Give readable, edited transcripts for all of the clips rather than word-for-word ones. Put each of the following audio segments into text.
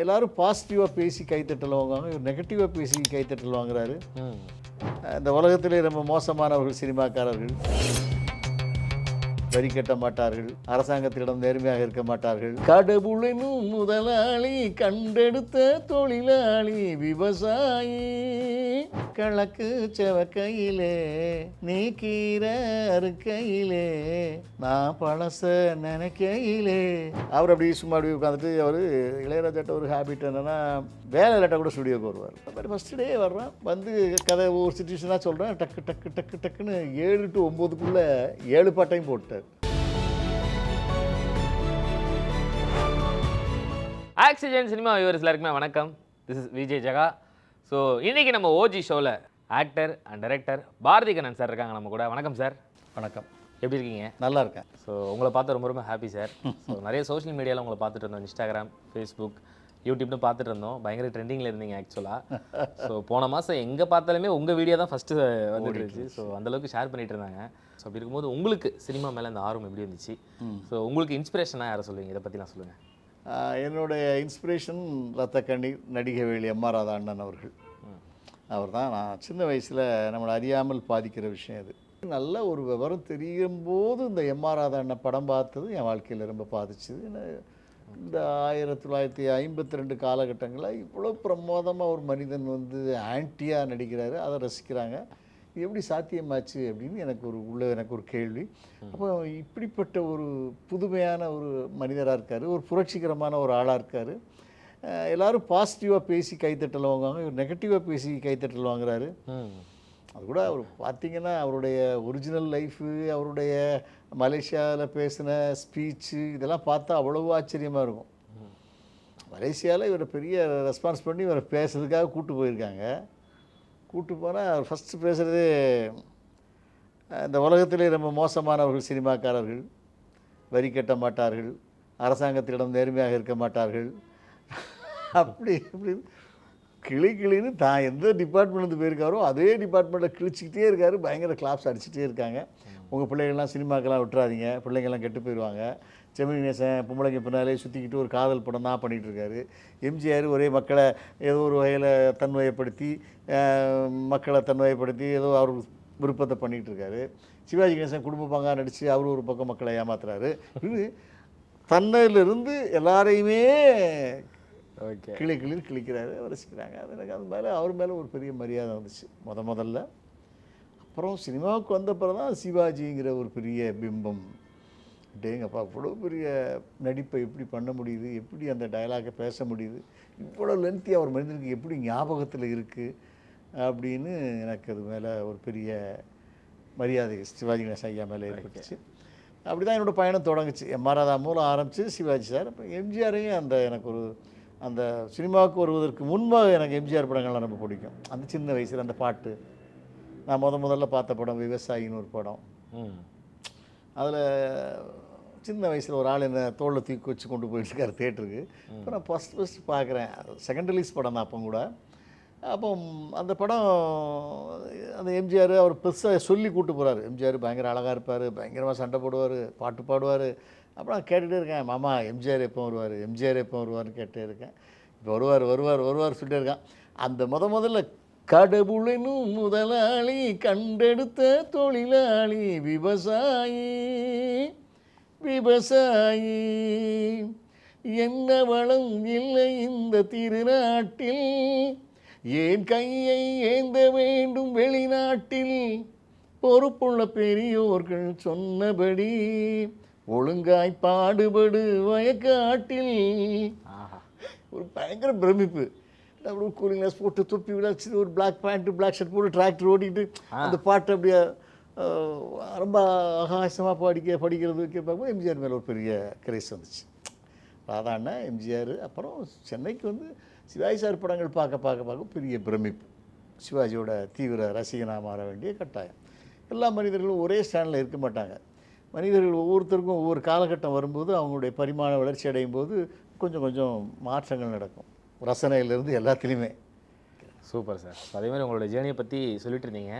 எல்லாரும் பாசிட்டிவாக பேசி கைத்தட்டல் வாங்குவாங்க, இவர் நெகட்டிவாக பேசி கைத்தட்டல் வாங்குறாரு. இந்த உலகத்திலே ரொம்ப மோசமானவர்கள் சினிமாக்காரர்கள். வரி கட்ட மாட்டார்கள், அரசாங்கத்திடம் நேர்மையாக இருக்க மாட்டார்கள். கடவுளினும் முதலாளி, கண்டெடுத்த தொழிலாளி, விவசாயி, கிழக்கு செவக்கையிலே நீ கீரை அறுக்கையிலே நான் பழச நினைக்கையிலே. அவர் அப்படி சும்மா அப்படி உட்காந்துட்டு அவர் இளையராஜாட்ட ஒரு ஹேபிட் என்னன்னா, வேலை இல்லாட்டா கூட ஸ்டுடியோக்கு வருவார். அந்த மாதிரி ஃபஸ்ட் டே வர்றேன், வந்து கதை ஒரு சுச்சுவேஷனாக சொல்கிறேன், டக்கு டக்கு டக்கு டக்குன்னு 7 to 9க்குள்ளே 7 பாட்டையும் போட்டார். ஆக்சிஜன் சினிமா வியூவர்ஸ் எல்லாருக்குமே வணக்கம். This is Vijay Jaga. So இன்றைக்கி நம்ம ஓஜி ஷோவில் actor and director Bharathi Kannan sir இருக்காங்க நம்ம கூட. வணக்கம் சார். வணக்கம். எப்படி இருக்கீங்க? நல்லா இருக்கேன். ஸோ உங்களை பார்த்து ரொம்ப ரொம்ப ஹாப்பி சார். ஸோ நிறைய சோஷியல் மீடியாவில் உங்களை பார்த்துட்டு இருந்தோம், இன்ஸ்டாகிராம், ஃபேஸ்புக், யூடியூப்னு பார்த்துட்டு இருந்தோம். பயங்கர ட்ரெண்டிங்கில் இருந்தீங்க ஆக்சுவலாக. ஸோ போன மாதம் எங்கே பார்த்தாலுமே உங்கள் வீடியோ தான் ஃபஸ்ட்டு வந்துட்டு இருந்துச்சு. ஸோ அந்தளவுக்கு ஷேர் பண்ணிட்டு இருந்தாங்க. ஸோ அப்படி இருக்கும்போது உங்களுக்கு சினிமா மேலே இந்த ஆர்வம் எப்படி இருந்துச்சு? ஸோ உங்களுக்கு இன்ஸ்பிரேஷனாக யாரை சொல்லுவீங்க? இதை பற்றிலாம் சொல்லுங்கள். என்னுடைய இன்ஸ்பிரேஷன் ரத்த கண்ணீர் நடிகை வேலி எம்.ஆர். ராதா அண்ணன் அவர்கள். அவர் தான் நான் சின்ன வயசில் நம்மளை அறியாமல் பாதிக்கிற விஷயம் இது. நல்ல ஒரு விவரம் தெரியும் போது இந்த எம்.ஆர். ராதா அண்ணன் படம் பார்த்தது என் வாழ்க்கையில் ரொம்ப பாதிச்சுது. இந்த 1952 காலகட்டங்களில் இவ்வளோ பிரமோதமாக ஒரு மனிதன் வந்து ஆன்டியாக நடிக்கிறாரு, அதை ரசிக்கிறாங்க. எப்படி சாத்தியமாச்சு அப்படின்னு எனக்கு ஒரு கேள்வி. அப்போ இப்படிப்பட்ட ஒரு புதுமையான ஒரு மனிதராக இருக்கார், ஒரு புரட்சிகரமான ஒரு ஆளாக இருக்கார். எல்லோரும் பாசிட்டிவாக பேசி கைத்தட்டல் வாங்குவாங்க, இவர் நெகட்டிவாக பேசி கைத்தட்டல் வாங்குறாரு. அது கூட அவர் பார்த்திங்கன்னா அவருடைய ஒரிஜினல் லைஃபு, அவருடைய மலேசியாவில் பேசின ஸ்பீச்சு இதெல்லாம் பார்த்தா அவ்வளவு ஆச்சரியமாக இருக்கும். மலேசியாவில் இவரை பெரிய ரெஸ்பான்ஸ் பண்ணி இவரை பேசுறதுக்காக கூப்பிட்டு போயிருக்காங்க. கூப்பிட்டு போனால் அவர் ஃபஸ்ட்டு பேசுகிறதே, இந்த உலகத்திலே ரொம்ப மோசமானவர்கள் சினிமாக்காரர்கள், வரி கட்ட மாட்டார்கள், அரசாங்கத்திடம் நேர்மையாக இருக்க மாட்டார்கள், அப்படி கிளின்னு தான் எந்த டிபார்ட்மெண்ட்லேருந்து போயிருக்காரோ அதே டிபார்ட்மெண்ட்டில் கிழிச்சிக்கிட்டே இருக்காரு. பயங்கர கிளாப்ஸ் அடிச்சுட்டே இருக்காங்க. உங்கள் பிள்ளைகள்லாம் சினிமாக்கெல்லாம் விட்டுறாதீங்க, பிள்ளைங்கள்லாம் கெட்டு போயிடுவாங்க. ஜெமினி கணேசன் பொம்பளைங்க பின்னாலே சுற்றிக்கிட்டு ஒரு காதல் படம் தான் பண்ணிகிட்ருக்காரு. எம்ஜிஆர் ஒரே மக்களை ஏதோ ஒரு வகையில் தன்வயப்படுத்தி, மக்களை தன்வயப்படுத்தி ஏதோ அவர் விருப்பத்தை பண்ணிகிட்டு இருக்காரு. சிவாஜி கணேசன் குடும்ப பங்காக நடித்து அவர் ஒரு பக்கம் மக்களை ஏமாத்துறாரு. இது தன்னிலிருந்து எல்லாரையுமே கிளிக்கிறாரு, ரசிக்கிறாங்க. அது எனக்கு அது மேலே அவர் மேலே ஒரு பெரிய மரியாதை வந்துச்சு முதல்ல. அப்புறம் சினிமாவுக்கு வந்த பிறகு தான் சிவாஜிங்கிற ஒரு பெரிய பிம்பம். டேங்கப்பா இவ்வளோ பெரிய நடிப்பை எப்படி பண்ண முடியுது, எப்படி அந்த டயலாகை பேச முடியுது, இவ்வளோ லென்த்தியாக ஒரு மனிதனுக்கு எப்படி ஞாபகத்தில் இருக்குது அப்படின்னு எனக்கு அது மேலே ஒரு பெரிய மரியாதை சிவாஜி கணேசன் ஐயா மேலே ஏற்பட்டுச்சு. அப்படி தான் என்னோடய பயணம் தொடங்குச்சு. எம்.ஆர். ராதா மூலம் ஆரம்பித்து சிவாஜி சார், அப்புறம் எம்ஜிஆரையும் அந்த சினிமாவுக்கு வருவதற்கு முன்பாக எனக்கு எம்ஜிஆர் படங்கள்லாம் ரொம்ப பிடிக்கும். அந்த சின்ன வயசில் அந்த பாட்டு, நான் முதல்ல பார்த்த படம் விவசாயின்னு ஒரு படம். அதில் சின்ன வயசில் ஒரு ஆள் என்னை தோளில் தூக்கி வச்சு கொண்டு போயிட்டுருக்காரு தேட்டருக்கு. இப்போ நான் ஃபஸ்ட்டு பார்க்குறேன், செகண்ட் ரிலீஸ் படம் தான் அப்போ கூட. அப்போ அந்த படம் அந்த எம்ஜிஆர் அவர் பெருசாக சொல்லி கூப்பிட்டு போகிறாரு. எம்ஜிஆர் பயங்கர அழகாக இருப்பார், பயங்கரமாக சண்டை போடுவார், பாட்டு பாடுவார். அப்புறம் நான் கேட்டுகிட்டே இருக்கேன், மாமா எம்ஜிஆர் எப்போ வருவார், எம்ஜிஆர் எப்போ வருவார்னு கேட்டே இருக்கேன். இப்போ வருவார் சொல்லிட்டே இருக்கான். அந்த முதல்ல கடவுளினும் முதலாளி, கண்டெடுத்த தொழிலாளி, விவசாயி, என்ன வளம் இல்லை இந்த திருநாட்டில், ஏன் கையை ஏந்த வேண்டும் வெளிநாட்டில், பொறுப்புள்ள பெரியோர்கள் சொன்னபடி ஒழுங்காய் பாடுபடு வயக்காட்டில். ஒரு பயங்கர பிரமிப்பு. அப்படி கூலிங் கிளாஸ் போட்டு தொப்பி விளையாச்சு, ஒரு பிளாக் பேண்ட்டு பிளாக் ஷர்ட் போட்டு டிராக்டர் ஓட்டிக்கிட்டு அந்த பாட்டு அப்படியே ரொம்ப ஆகாசமாக படிக்கிறது பார்க்கும்போது எம்ஜிஆர் மேலே ஒரு பெரிய கிரேஸ் வந்துச்சு. ராதா அண்ணன், எம்ஜிஆர். அப்புறம் சென்னைக்கு வந்து சிவாஜி சார் படங்கள் பார்க்க பெரிய பிரமிப்பு. சிவாஜியோட தீவிர ரசிகனாக மாற வேண்டிய கட்டாயம். எல்லா மனிதர்களும் ஒரே ஸ்டாண்டில் இருக்க மாட்டாங்க. மனிதர்கள் ஒவ்வொருத்தருக்கும் ஒவ்வொரு காலகட்டம் வரும்போது அவங்களுடைய பரிமாண வளர்ச்சி அடையும் போது கொஞ்சம் மாற்றங்கள் நடக்கும், ரசனையிலேருந்து எல்லாத்துலேயுமே. Super sir. அதே மாதிரி உங்களோட ஜேர்னியை பற்றி சொல்லிட்டு இருந்தீங்க.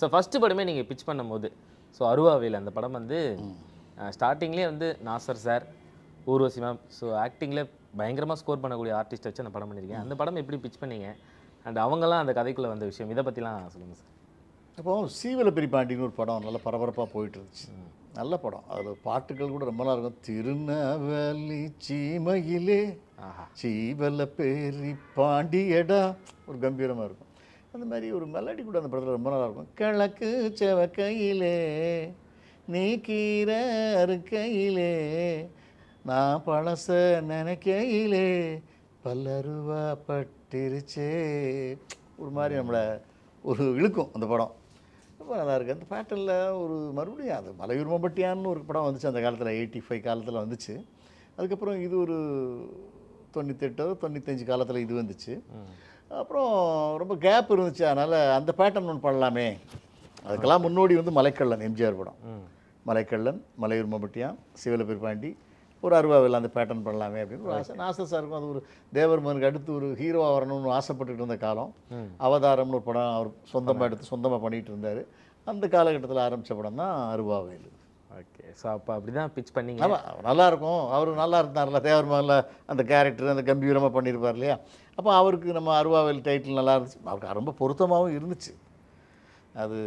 ஸோ ஃபஸ்ட்டு படமே நீங்கள் பிச் பண்ணும்போது, ஸோ அருவாவேல் அந்த படம் வந்து ஸ்டார்டிங்லேயே வந்து Nassar sir, Urvashi ma'am, so ஆக்டிங்கில் பயங்கரமாக ஸ்கோர் பண்ணக்கூடிய ஆர்டிஸ்ட் வச்சு அந்த படம் பண்ணியிருக்கேன். அந்த படம் எப்படி பிச் பண்ணீங்க? அண்ட் அவங்கெல்லாம் அந்த கதைக்குள்ளே வந்த விஷயம் இதை பற்றிலாம் சொல்லுங்கள் சார். அப்போ சீவல பெரியபாண்டின்னு ஒரு படம் நல்லா பரபரப்பாக போயிட்டு இருந்துச்சு. நல்ல படம். அதில் பாட்டுகள் கூட ரொம்ப நல்லா இருக்கும். திருநெல்வேலி சீமையிலே சீவல பெரி பாண்டியடா ஒரு கம்பீரமாக இருக்கும். அந்த மாதிரி ஒரு மெலடி கூட அந்த படத்தில் ரொம்ப நல்லா இருக்கும். கிழக்கு செவக்கையிலே நீ கீரை அறுக்கையிலே நான் பழச நினைக்கையிலே பல்லருவா பட்டிருச்சே ஒரு மாதிரி நம்மளை ஒரு இழுக்கும் அந்த படம். ரொம்ப நல்லா இருக்குது. அந்த பேட்டர்னில் ஒரு மறுபடியும் அது மலையுரிமம்பட்டியான்னு ஒரு படம் வந்துச்சு அந்த காலத்தில், 85 காலத்தில் வந்துச்சு. அதுக்கப்புறம் இது ஒரு 98 95 காலத்தில் இது வந்துச்சு. அப்புறம் ரொம்ப கேப் இருந்துச்சு. அதனால் அந்த பேட்டர்ன் ஒன்று பண்ணலாமே. அதுக்கெல்லாம் முன்னோடி வந்து மலைக்கள்ளன், எம்ஜிஆர் படம். மலைக்கள்ளன், மலையுரிமம்பட்டியான், சீவல பெரியபாண்டி, ஒரு அருவாவில் அந்த பேட்டர்ன் பண்ணலாமே அப்படின்னு ஒரு ஆசை. நாசர் சாருக்கும் அது ஒரு தேவர் மகனுக்கு அடுத்து ஒரு ஹீரோவாக வரணும்னு ஆசைப்பட்டுட்டு இருந்த காலம். அவதாரம்னு ஒரு படம் அவர் சொந்தமாக எடுத்து சொந்தமாக பண்ணிகிட்டு இருந்தார். அந்த காலகட்டத்தில் ஆரம்பித்த படம் தான் அருவாவேலு. ஓகே. ஸோ அப்போ அப்படி தான் பிச் பண்ணிங்க. ஆமாம், நல்லாயிருக்கும். அவர் நல்லா இருந்தார்ல தேவர் மகனில் அந்த கேரக்டர் அந்த கம்பீரமாக பண்ணியிருப்பார் இல்லையா. அப்போ அவருக்கு நம்ம அருவாவேல் டைட்டில் நல்லா இருந்துச்சு. அவருக்கு ரொம்ப பொருத்தமாகவும் இருந்துச்சு. அது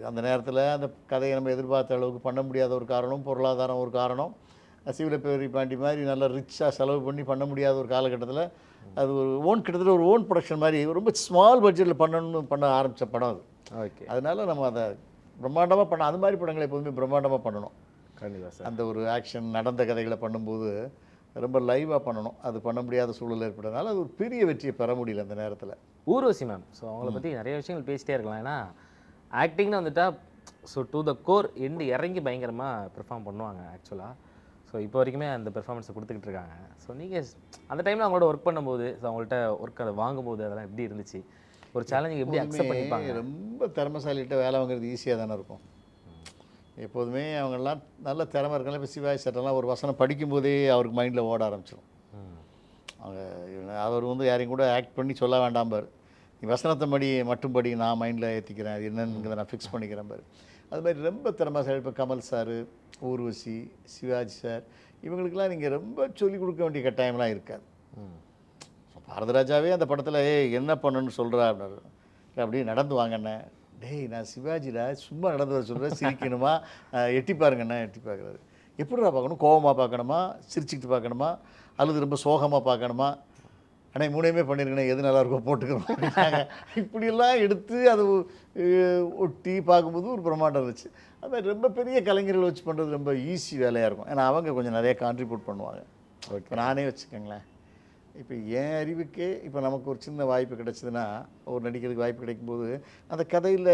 அந்த நேரத்தில் அந்த கதையை நம்ம எதிர்பார்த்த அளவுக்கு பண்ண முடியாத ஒரு காரணம், பொருளாதாரம் ஒரு காரணம். சீவல பெரியபாண்டி மாதிரி நல்லா ரிச்சாக செலவு பண்ணி பண்ண முடியாத ஒரு காலகட்டத்தில் அது ஒரு கிட்டத்தட்ட ஒரு ஓன் ப்ரொடக்ஷன் மாதிரி ரொம்ப ஸ்மால் பட்ஜெட்டில் பண்ண ஆரம்பித்த படம் அது. ஓகே. அதனால நம்ம அதை பிரம்மாண்டமாக பண்ண அது மாதிரி படங்களை எப்போதுமே பிரம்மாண்டமாக பண்ணணும். கண்டிப்பாக சார். அந்த ஒரு ஆக்ஷன் நடந்த கதைகளை பண்ணும்போது ரொம்ப லைவாக பண்ணணும். அது பண்ண முடியாத சூழல் ஏற்பட்டதுனால அது ஒரு பெரிய வெற்றியை பெற முடியல அந்த நேரத்தில். ஊர்வசி மேம், ஸோ அவங்கள பற்றி நிறைய விஷயங்கள் பேசிட்டே இருக்கலாம். ஏன்னா ஆக்டிங்னு வந்துட்டா so to the core end இறங்கி பயங்கரமாக பெர்ஃபார்ம் பண்ணுவாங்க ஆக்சுவலாக. ஸோ இப்போ வரைக்குமே அந்த பெர்ஃபார்மன்ஸை கொடுத்துக்கிட்டு இருக்காங்க. ஸோ நீங்கள் அந்த டைமில் அவங்களோட ஒர்க் பண்ணும்போது, ஸோ அவங்கள்ட்ட ஒர்க் அதை வாங்கும்போது அதெல்லாம் எப்படி இருந்துச்சு? ஒரு சேலஞ்சிங் எப்படி அக்செப்ட் பண்ணிப்பாங்க? ரொம்ப திறமைசாலிகிட்ட வேலை வாங்குறது ஈஸியாக தானே இருக்கும். எப்போதுமே அவங்கெல்லாம் நல்ல திறமை இருக்காங்க. இப்போ சிவாஜி சட்டெல்லாம் ஒரு வசனம் படிக்கும்போதே அவருக்கு மைண்டில் ஓட ஆரம்பிச்சிடும். அவர் வந்து யாரையும் கூட ஆக்ட் பண்ணி சொல்ல வேண்டாம் பாரு, நீ வசனத்தை மட்டும் படி, நான் மைண்டில் ஏற்றிக்கிறேன், அது என்னங்கிறத நான் ஃபிக்ஸ் பண்ணிக்கிறேன் பாரு. அது மாதிரி ரொம்ப திறமைசாலி. இப்போ கமல் சார், ஊர்வசி, சிவாஜி சார், இவங்களுக்கெல்லாம் நீங்கள் ரொம்ப சொல்லிக் கொடுக்க வேண்டிய கட்டாயம்லாம் இருக்காது. பாரதராஜாவே அந்த படத்தில் என்ன பண்ணணும்னு சொல்கிறா அப்படின்னாரு. அப்படியே நடந்து வாங்கண்ணே. டேய் நான் சிவாஜிடா, சும்மா நடந்து வர சொல்கிறேன், சிரிக்கணுமா, எட்டி பாருங்கண்ணே. எட்டி பார்க்குறாரு. எப்படிடா பார்க்கணும்? கோவமாக பார்க்கணுமா, சிரிச்சுக்கிட்டு பார்க்கணுமா, அல்லது ரொம்ப சோகமாக பார்க்கணுமா? ஆனால் மூணையுமே பண்ணியிருக்கேன், எது நல்லா இருக்கோ போட்டுக்கிறோம். இப்படியெல்லாம் எடுத்து அதை ஒட்டி பார்க்கும்போது ஒரு பிரமாண்டம் இருந்துச்சு. அது மாதிரி ரொம்ப பெரிய கலைஞர்கள் வச்சு பண்ணுறது ரொம்ப ஈஸி வேலையாக இருக்கும். ஏன்னா அவங்க கொஞ்சம் நிறைய கான்ட்ரிபியூட் பண்ணுவாங்க. இப்போ நானே வச்சுக்கோங்களேன், இப்போ என் அறிவுக்கே இப்போ நமக்கு ஒரு சின்ன வாய்ப்பு கிடச்சிதுன்னா, ஒரு நடிக்கிறதுக்கு வாய்ப்பு கிடைக்கும்போது அந்த கதையில்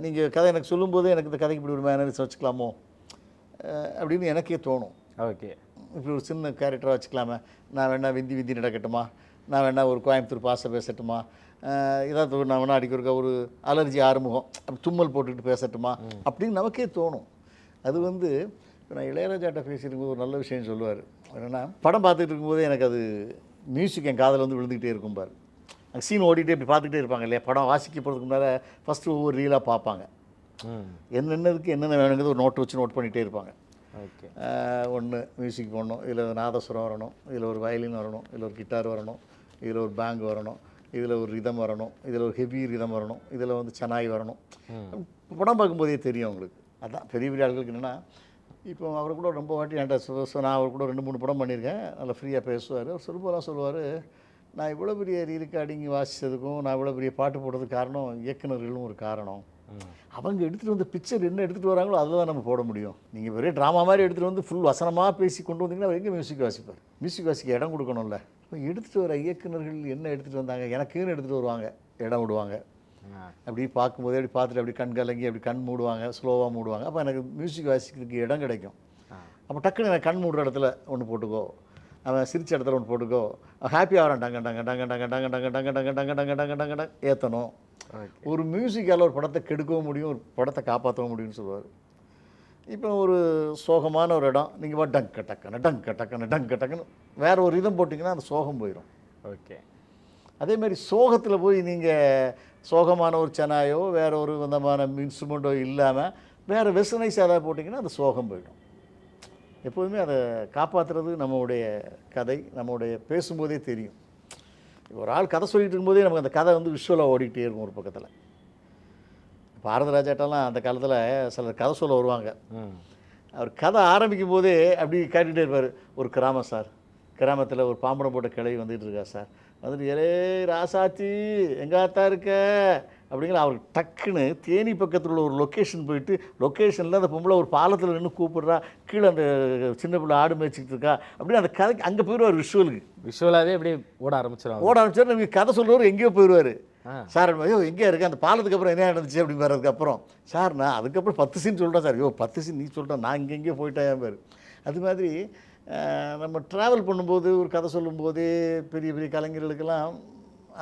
நீங்கள் கதை எனக்கு சொல்லும்போதே எனக்கு இந்த கதைக்கு இப்படி ஒரு மேனரிஸ் வச்சுக்கலாமோ அப்படின்னு எனக்கே தோணும். ஓகே, இப்படி ஒரு சின்ன கேரக்டராக வச்சுக்கலாமே, நான் வேணா விந்தி நடக்கட்டுமா, நான் வேணா ஒரு கோயம்புத்தூர் பாச பேசட்டுமா, ஏதாவது நான் வேணா அடிக்கிறக்க ஒரு அலர்ஜி ஆறுமுகம் தும்மல் போட்டுக்கிட்டு பேசட்டுமா அப்படின்னு நமக்கே தோணும். அது வந்து இப்போ நான் இளையராஜாட்ட பேசியிருக்கும்போது ஒரு நல்ல விஷயம் சொல்லுவார். என்னென்னா, படம் பார்த்துட்டு இருக்கும்போதே எனக்கு அது மியூசிக் என் காதில் வந்து விழுந்துக்கிட்டே இருக்கும் பாரு. அங்கே சீன் ஓடிட்டே இப்படி பார்த்துக்கிட்டே இருப்பாங்க இல்லையா. படம் வாசிக்க போகிறதுக்கு முன்னால் ஃபஸ்ட்டு ஒவ்வொரு ரீலாக பார்ப்பாங்க. என்னென்னதுக்கு என்னென்ன வேணுங்கிறது ஒரு நோட்டு வச்சு நோட் பண்ணிகிட்டே இருப்பாங்க. ஓகே, ஒன்று மியூசிக் போடணும், இதில் நாதஸ்வரம் வரணும், இதில் ஒரு வயலின் வரணும், இதில் ஒரு கிட்டார் வரணும், இதில் ஒரு பேங்க் வரணும், இதில் ஒரு ரிதம் வரணும், இதில் ஒரு ஹெவி ரிதம் வரணும், இதில் வந்து சென்னாய் வரணும். படம் பார்க்கும்போதே தெரியும் அவங்களுக்கு. அதுதான் பெரிய பெரிய ஆட்களுக்கு என்னென்னா, இப்போ அவர் கூட ரொம்ப வாட்டி என்கிட்ட நான் அவர் கூட 2-3 படம் பண்ணியிருக்கேன். நல்லா ஃப்ரீயாக பேசுவார். அவர் சொல்லுவார், நான் இவ்வளோ பெரிய ரீரெக்கார்டிங் வாசித்ததுக்கும் நான் இவ்வளோ பெரிய பாட்டு போடுறதுக்கு காரணம் இயக்குநர்களும் ஒரு காரணம். அவங்க எடுத்துகிட்டு வந்து பிக்சர் என்ன எடுத்துகிட்டு வராங்களோ அதை தான் நம்ம போட முடியும். நீங்கள் ஒரே ட்ராமா மாதிரி எடுத்துகிட்டு வந்து ஃபுல் வசனமாக பேசி கொண்டு வந்தீங்கன்னா அவர் எங்கே மியூசிக் வாசிப்பார்? மியூசிக் வாசிக்க இடம் கொடுக்கணும்ல. இப்போ எடுத்துகிட்டு வர இயக்குநர்கள் என்ன எடுத்துகிட்டு வந்தாங்க, எனக்குன்னு எடுத்துகிட்டு வருவாங்க, இடம் விடுவாங்க. அப்படி பார்க்கும்போதே அப்படி பார்த்துட்டு அப்படி கண் கலங்கி அப்படி கண் மூடுவாங்க, ஸ்லோவாக மூடுவாங்க. அப்போ எனக்கு மியூசிக் வாசிக்கிறதுக்கு இடம் கிடைக்கும். அப்போ டக்குன்னு எனக்கு கண் மூடுற இடத்துல ஒன்று போட்டுக்கோ, அவன் சிரிச்ச இடத்துல ஒன்று போட்டுக்கோ, ஹாப்பியாக வரான், டங்க டங்க டங்க டங்க டங்க டங்க டங்க டங்க டங்க டங்க டங்க டங்க டங்க ஏற்றணும். ஒரு மியூசிக்கால் ஒரு படத்தை கெடுக்கவும் முடியும், ஒரு படத்தை காப்பாற்றவும் முடியும்னு சொல்லுவார். இப்போ ஒரு சோகமான ஒரு இடம் நீங்கள் டங்க டக்குன்னு வேறு ஒரு இதம் போட்டிங்கன்னா அந்த சோகம் போயிடும். ஓகே, அதேமாதிரி சோகத்தில் போய் நீங்கள் சோகமான ஒரு செனாயோ வேறு ஒரு விதமான இன்ஸ்ட்ருமெண்ட்டோ இல்லாமல் வேறு வெஸ்டர்னைஸ் ஏதாவது போட்டிங்கன்னா அந்த சோகம் போயிடும். எப்போதுமே அதை காப்பாற்றுறது நம்மளுடைய கதை, நம்மளுடைய பேசும்போதே தெரியும். ஒரு ஆள் கதை சொல்லிட்டு இருக்கும்போதே நமக்கு அந்த கதை வந்து விஷுவலாக ஓடிக்கிட்டே இருக்கும் ஒரு பக்கத்தில். பாரதராஜாட்டெல்லாம் அந்த காலத்தில் சிலர் கதை சொல்ல வருவாங்க. அவர் கதை ஆரம்பிக்கும் போதே அப்படி காட்டிகிட்டே இருப்பார். ஒரு கிராமம் சார், கிராமத்தில் ஒரு பாம்படம் போட்ட கிளவி வந்துட்டு இருக்கா சார், வந்துட்டு ஏலே ராசாத்தி எங்காத்தான் இருக்க அப்படிங்கிற அவருக்கு டக்குன்னு தேனி பக்கத்தில் உள்ள ஒரு லொக்கேஷன் போயிட்டு, லொக்கேஷனில் அந்த பொம்பளை ஒரு பாலத்தில் நின்று கூப்பிடுறா, கீழே அந்த சின்ன பிள்ளை ஆடு மேய்ச்சிட்டு இருக்கா அப்படின்னு அந்த கதைக்கு அங்கே போயிடுவார். விஷுவலாகவே அப்படியே ஓட ஆரம்பிச்சிடும். ஓட ஆரம்பிச்சார். நமக்கு கதை சொல்கிறவர் எங்கேயோ போயிடுவார். சார் ஐயோ எங்கே இருக்குது அந்த பாலத்துக்கு அப்புறம் என்ன நடந்துச்சு அப்படின்னு வர்றதுக்கப்புறம், சார் நான் அதுக்கப்புறம் 10 சீன் சொல்கிறேன் சார். ஐயோ 10 சீன் நீ சொல்கிறேன், நான் இங்கெங்கேயோ போயிட்டேன் பாரு. அது மாதிரி நம்ம ட்ராவல் பண்ணும்போது ஒரு கதை சொல்லும்போதே பெரிய பெரிய கலைஞர்களுக்கெல்லாம்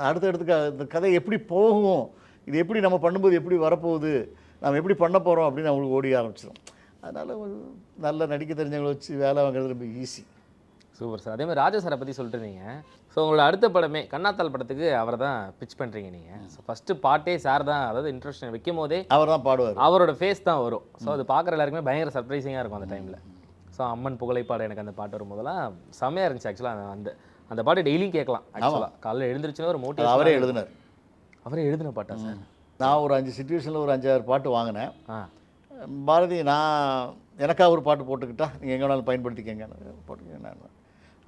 அடுத்தடுத்து இந்த கதை எப்படி போகும், இது எப்படி நம்ம பண்ணும்போது எப்படி வரப்போகுது, நம்ம எப்படி பண்ண போகிறோம் அப்படின்னு அவங்களுக்கு ஓடி ஆரம்பிச்சிடும். அதனால் ஒரு நல்ல நடிக்க தெரிஞ்சவங்களை வச்சு வேலை வாங்குறது ரொம்ப ஈஸி. Super sir. அதே மாதிரி ராஜா சாரை பற்றி சொல்லிட்டு இருந்தீங்க. ஸோ உங்களோட அடுத்த படமே கண்ணாத்தாள் படத்துக்கு அவரை தான் பிச் பண்ணுறீங்க நீங்கள். ஸோ ஃபஸ்ட்டு பாட்டே சார் தான், அதாவது இன்ட்ரோடக்ஷன் வைக்கும் போதே அவர் தான் பாடுவார், அவரோட ஃபேஸ் தான் வரும். ஸோ அது பார்க்குற எல்லாருக்குமே பயங்கர சர்ப்ரைசிங்காக இருக்கும் அந்த டைமில். ஸோ அம்மன் புகழைப்பாடு எனக்கு அந்த பாட்டு வரும்போதெல்லாம் செம்மையாக இருந்துச்சு. ஆக்சுவலாக அந்த பாட்டு டெய்லியும் கேட்கலாம். ஆக்சுவலாக காலையில் எழுந்திரிச்சுன்னா ஒரு மோட்டிவ் அவரே எழுதினார். அவரே எழுதின பாட்டா சார்? நான் ஒரு 5 சிச்சுவேஷனில் ஒரு 5-6 பாட்டு வாங்கினேன். பாரதி நான் எனக்காக ஒரு பாட்டு போட்டுக்கிட்டா நீங்கள் எங்கே வேணாலும் பயன்படுத்திக்கங்கன்னு போட்டுக்கேன். நான்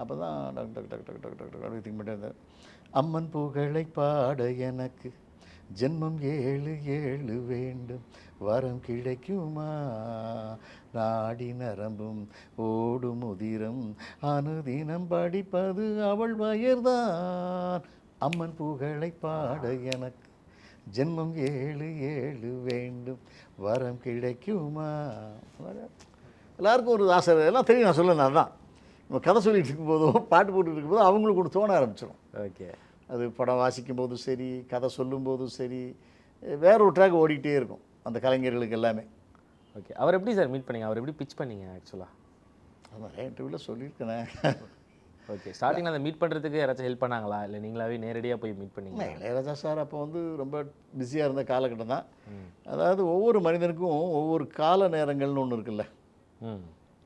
அப்போ தான் டக் டக் டக் டக் டக் டக் டக் அப்படி திங்க் பண்ணிட்டு இருந்தேன். அம்மன் புகழை பாட எனக்கு ஜென்மம் 7 7 வேண்டும், வரம் கிடைக்குமா, நாடி நரம்பும் ஓடும் உதிரம் அனுதினம் படிப்பது அவள் வயர்தான், அம்மன் புகழை பாட எனக்கு ஜென்மம் 7 7 வேண்டும், வரம் கிடைக்குமா. எல்லாருக்கும் ஒரு ஆசை, எல்லாம் தெரியும். நான் சொல்லணும், அதுதான் நம்ம கதை சொல்லிட்டு இருக்கும்போதோ பாட்டு போட்டுட்டு இருக்கும்போது அவங்களுக்கு ஒன்று தோண ஆரம்பிச்சிடும். ஓகே, அது படம் வாசிக்கும் போதும் சரி, கதை சொல்லும்போதும் சரி, வேற ஒரு ட்ராக் ஓடிக்கிட்டே இருக்கும் அந்த கலைஞர்களுக்கு எல்லாமே. ஓகே, அவர் எப்படி சார் மீட் பண்ணீங்க? அவர் எப்படி பிச் பண்ணீங்க? ஆக்சுவலாக அது நிறைய இன்டர்வியூவில் சொல்லியிருக்கேன். ஓகே, ஸ்டார்டிங்கில் அந்த மீட் பண்ணுறதுக்கு யாராச்சும் ஹெல்ப் பண்ணாங்களா, இல்லை நீங்களாவே நேரடியாக போய் மீட் பண்ணீங்க? இளையராஜா சார் அப்போ வந்து ரொம்ப பிஸியாக இருந்த காலகட்டம் தான். அதாவது ஒவ்வொரு மனிதனுக்கும் ஒவ்வொரு கால நேரங்கள்னு ஒன்று இருக்குல்ல.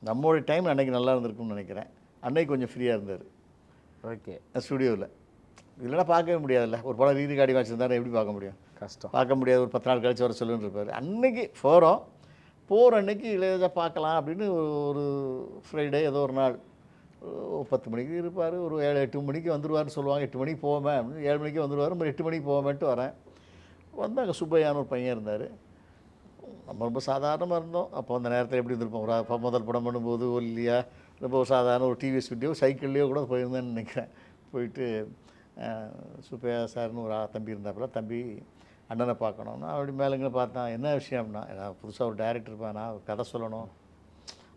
நம்மளுடைய டைம் அன்றைக்கி நல்லா இருந்திருக்கும்னு நினைக்கிறேன். அன்னைக்கு கொஞ்சம் ஃப்ரீயாக இருந்தார். ஓகே, ஸ்டுடியோவில் இல்லைன்னா பார்க்கவே முடியாதுல்ல. ஒரு படம் ரீதி காடி வச்சுருந்தாரு, எப்படி பார்க்க முடியும்? கஷ்டம், பார்க்க முடியாது. ஒரு 10 நாள் கழிச்சு வர சொல்லுன்னு இருப்பார். அன்னைக்கு போகிற அன்னைக்கு இளையராஜா பார்க்கலாம் அப்படின்னு ஒரு ஃப்ரைடே ஏதோ ஒரு நாள் 10 மணிக்கு இருப்பார், ஒரு 7 8 மணிக்கு வந்துடுவார்னு சொல்லுவாங்க. 8 மணிக்கு போவேன் அப்படின்னு 7 மணிக்கு வந்துடுவார். ஒரு 8 மணிக்கு போவேன்ட்டு வரேன். அங்கே சுப்பையான்னு ஒரு பையன் இருந்தார். நம்ம ரொம்ப சாதாரணமாக இருந்தோம். அப்போ அந்த நேரத்தில் எப்படி இருந்திருப்போம், ஒரு முதல் படம் பண்ணும்போது ஒல்லியா ரொம்ப சாதாரண ஒரு டிவிஎஸ் வீடியோ சைக்கிள்லேயோ கூட போயிருந்தேன்னு நினைக்கிறேன். போயிட்டு சுப்பையா சார்னு ஒரு தம்பி இருந்தாப்புல, தம்பி அண்ணனை பார்க்கணுன்னா அப்படி மேலேங்க பார்த்தேன். என்ன விஷயம் அப்படின்னா, நான் புதுசாக ஒரு டைரக்டர் இருப்பேன், நான் கதை சொல்லணும்.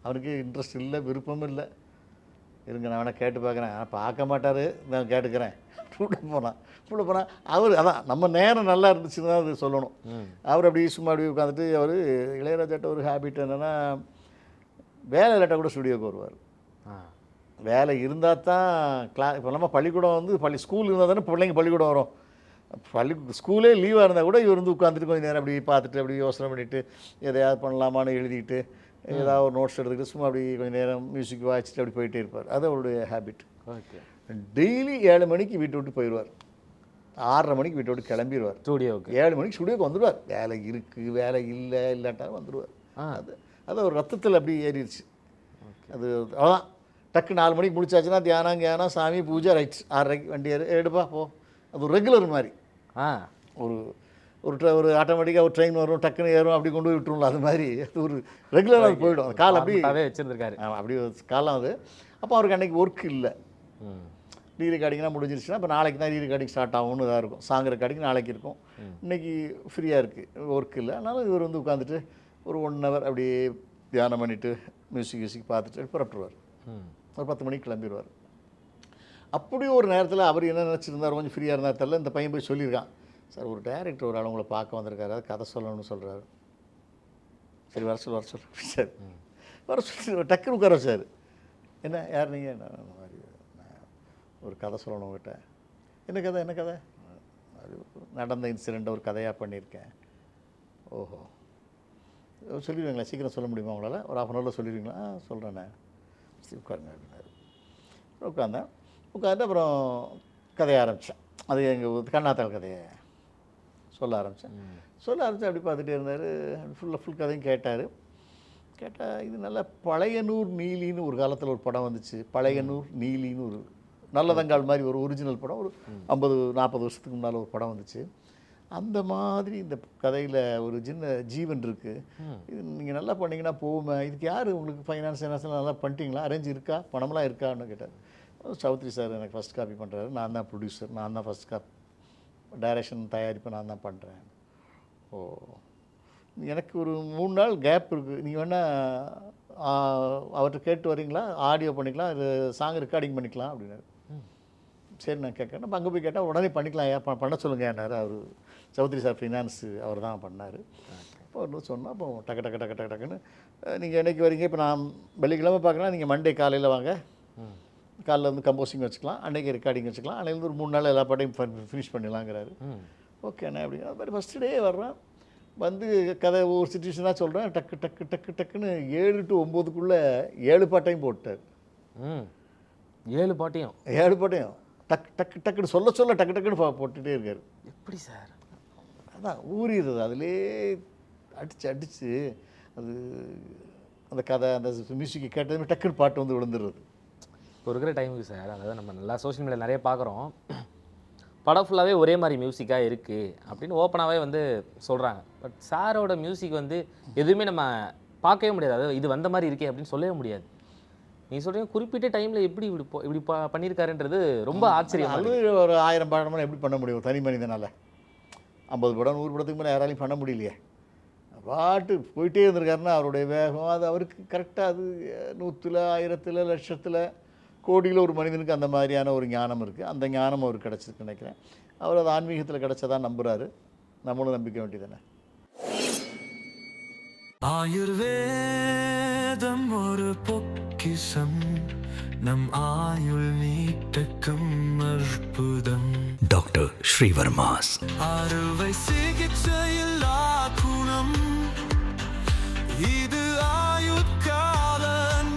அவனுக்கு இன்ட்ரெஸ்ட் இல்லை, விருப்பமும் இல்லை. இருங்க நான் வேணால் கேட்டு பார்க்குறேன். பார்க்க மாட்டார், நான் கேட்டுக்கிறேன். கூட போனால் அவர் அதான் நம்ம நேரம் நல்லா இருந்துச்சுன்னு தான் அது சொல்லணும். அவர் அப்படி சும்மா அப்படி உட்காந்துட்டு, அவர் இளையராஜாட்ட ஒரு ஹேபிட் என்னென்னா, வேலை இல்லாட்டால் கூட ஸ்டுடியோவுக்கு வருவார். வேலை இருந்தால் தான் இப்போ நம்ம பள்ளிக்கூடம் வந்து ஸ்கூல் இருந்தால் தானே பிள்ளைங்க பள்ளிக்கூடம் வரும். ஸ்கூலே லீவாக இருந்தால் கூட இவர் வந்து உட்காந்துட்டு கொஞ்சம் நேரம் அப்படி பார்த்துட்டு அப்படி யோசனை பண்ணிவிட்டு எதையாவது பண்ணலாமான்னு எழுதிட்டு ஏதாவது ஒரு நோட்ஸ் எடுத்துக்கிட்டு சும்மா அப்படி கொஞ்சம் நேரம் மியூசிக் வாசிச்சுட்டு அப்படி போயிட்டே இருப்பார். அது அவருடைய ஹேபிட். ஓகே, டெய்லி 7 மணிக்கு வீட்டை விட்டு போயிடுவார், 6:30 மணிக்கு வீட்டை விட்டு கிளம்பிடுவார். ஸ்டுடியோவுக்கு 7 மணிக்கு ஸ்டுடியோவுக்கு வந்துடுவார். வேலை இருக்குது, வேலை இல்லாட்டாலும் வந்துடுவார். அது ஒரு ரத்தத்தில் அப்படி ஏறிடுச்சு. அது அதான் டக்கு 4 மணிக்கு முடிச்சாச்சுன்னா தியானம் சாமி பூஜை ரைட்ஸ் 6:30 வண்டி எடுப்பா போ. அது ஒரு ரெகுலர் மாதிரி. ஒரு ஆட்டோமேட்டிக்காக ஒரு ட்ரெயின் வரும், டக்குன்னு ஏறும், அப்படி கொண்டு போய் விட்டுருவோம்ல, அது மாதிரி அது ஒரு ரெகுலராக அது போயிடும். அந்த காலம் அப்படியே வச்சுருந்துருக்காரு. அப்படி காலம் அது. அப்போ அவருக்கு அன்றைக்கி ஒர்க் இல்லை. ரீ ரெக்கார்டிங்லாம் முடிஞ்சிருச்சுன்னா இப்போ நாளைக்கு தான் ரீ ரெக்கார்டிங் ஸ்டார்ட் ஆகும்னு இதாக இருக்கும். சாங் ரெக்கார்டிங் நாளைக்கு இருக்கும். இன்றைக்கி ஃப்ரீயாக இருக்குது, ஒர்க் இல்லை. அதனால இவர் வந்து உட்காந்துட்டு ஒரு 1 hour அப்படியே தியானம் பண்ணிவிட்டு மியூசிக் பார்த்துட்டு புறப்பட்டுருவார். ஒரு 10 மணிக்கு கிளம்பிடுவார். அப்படி ஒரு நேரத்தில் அவர் என்ன நினச்சிருந்தார், கொஞ்சம் ஃப்ரீயாக இருந்தார் தெரியல. இந்த பையன் போய் சொல்லியிருக்கான், சார் ஒரு டைரக்டர் ஒரு ஆள் உங்களை பார்க்க வந்திருக்காரு, கதை சொல்லணும்னு சொல்கிறாரு. சரி வர சொல்லு சார். வர சொல்லி டக்குனு உட்கார சார். என்ன யார் நீங்கள்? நான் ஒரு கதை சொல்லணும் உங்கள்கிட்ட. என்ன கதை? அது நடந்த இன்சிடெண்ட் ஒரு கதையாக பண்ணியிருக்கேன். ஓஹோ, சொல்லிடுவீங்களா? சீக்கிரம் சொல்ல முடியுமா உங்களால்? ஒரு 1/2 hour சொல்லிடுவீங்களா? சொல்கிறேண்ணே. சரி உட்காருங்க அப்படின்னாரு. உட்காந்து அப்புறம் கதைய ஆரம்பித்தேன். அது எங்கள் கண்ணாத்தாள் கதையை சொல்ல ஆரம்பித்தேன். அப்படி பார்த்துட்டே இருந்தார். ஃபுல் கதையும் கேட்டார். கேட்டால் இது நல்ல பழையனூர் நீலின்னு ஒரு காலத்தில் ஒரு படம் வந்துச்சு. பழையனூர் நீலின்னு ஒரு நல்லதங்கால் மாதிரி ஒரு ஒரிஜினல் படம், ஒரு 50-40 வருஷத்துக்கு முன்னால் ஒரு படம் வந்துச்சு. அந்த மாதிரி இந்த கதையில் ஒரு சின்ன ஜீவன் இருக்குது. இது நீங்கள் நல்லா பண்ணிங்கன்னா போகுமே. இதுக்கு யார் உங்களுக்கு ஃபைனான்ஸ் நல்லா பண்ணிட்டீங்களா? அரேஞ்ச் இருக்கா? பணமெல்லாம் இருக்கான்னு கேட்டார். சௌத்ரி சார் எனக்கு ஃபஸ்ட் காப்பி பண்ணுறாரு. நான் தான் ப்ரொடியூசர், நான் தான் ஃபஸ்ட் டைரக்ஷன் தயாரிப்பு நான் தான் பண்ணுறேன். ஓ, எனக்கு ஒரு 3 நாள் கேப் இருக்குது. நீங்கள் வேணால் அவர்கிட்ட கேட்டு வரீங்களா? ஆடியோ பண்ணிக்கலாம், இது சாங் ரெக்கார்டிங் பண்ணிக்கலாம் அப்படின்னாரு. சரி நான் கேட்குறேன். நம்ம அங்கே போய் கேட்டால் உடனே பண்ணிக்கலாம், ஏன் பண்ண சொல்லுங்கள் ஏன்னாரு. அவர் சௌத்ரி சார் ஃபினான்ஸு அவர் தான் பண்ணார். இப்போ ஒன்று சொன்னால் அப்போ டக்குன்னு நீங்கள் என்றைக்கு வரீங்க? இப்போ நான் வெள்ளிக்கிழமை பார்க்குறேன், நீங்கள் மண்டே காலையில் வாங்க, காலையில் வந்து கம்போசிங் வச்சுக்கலாம், அன்றைக்கி ரெக்கார்டிங் வச்சுக்கலாம், அன்றையிலேருந்து ஒரு 3 நாள் எல்லா பாட்டையும் ஃபினிஷ் பண்ணிடலாங்கிறாரு. ஓகேண்ணே அப்படிங்க. அது மாதிரி ஃபஸ்ட்டு டே வர்றேன், வந்து கதை ஒவ்வொரு சுச்சுவேஷனாக சொல்கிறேன். டக்குன்னு 7 to 9க்குள்ளே 7 பாட்டையும் போட்டார். 7 பாட்டையும் டக்குன்னு சொல்ல டக்குன்னு போட்டுகிட்டே இருக்கார். எப்படி சார்? அதான் ஊறிடுறது, அதிலே அடித்து அது அந்த கதை அந்த மியூசிக்கை கேட்டதுமே டக்குன்னு பாட்டு வந்து விழுந்துடுறது. இப்போ இருக்கிற டைமுக்கு சார், அதாவது நம்ம நல்லா சோஷியல் மீடியா நிறைய பார்க்குறோம், படம் ஃபுல்லாகவே ஒரே மாதிரி மியூசிக்காக இருக்குது அப்படின்னு ஓப்பனாகவே வந்து சொல்கிறாங்க. பட் சாரோட மியூசிக் வந்து எதுவுமே நம்ம பார்க்கவே முடியாது. அதாவது இது வந்த மாதிரி இருக்கே அப்படின்னு சொல்லவே முடியாது. நீங்கள் சொல்கிறீங்க குறிப்பிட்ட டைமில் எப்படி இப்படி பண்ணியிருக்காருன்றது ரொம்ப ஆச்சரியம். அது ஒரு 1000 படம் எப்படி பண்ண முடியும் தனி மனிதனால்? 50 படம் 100 படத்துக்கு மேலே யாராலையும் பண்ண முடியலையே. பாட்டு போயிட்டே இருந்திருக்காருன்னா அவருடைய வேகம் அது அவருக்கு கரெக்டாக அது 100ல் 1000ல் லட்சத்தில் கோடியில் ஒரு மனிதனுக்கு அந்த மாதிரியான ஒரு ஞானம் இருக்குது. அந்த ஞானம் அவருக்கு கிடச்சிருக்கு நினைக்கிறேன். அவர் அது ஆன்மீகத்தில் கிடச்சதான் நம்புகிறாரு. நம்மளும் நம்பிக்க வேண்டியதானே. ஆயுர்வேதம் ஒரு பொக்கிஷம், நம் ஆயுள் நீட்டக்கும் அற்புதம். டாக்டர் ஸ்ரீவர்மாஸ் அறுவை சிகிச்சையில் குணம், இது ஆயுட்கால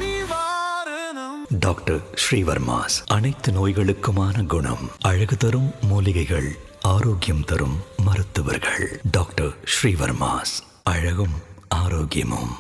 நிவாரணம். டாக்டர் ஸ்ரீவர்மாஸ் அனைத்து நோய்களுக்குமான குணம், அழகு தரும் மூலிகைகள், ஆரோக்கியம் தரும் மருத்துவர்கள். டாக்டர் ஸ்ரீவர்மாஸ், அழகும் ஆரோக்கியமும்.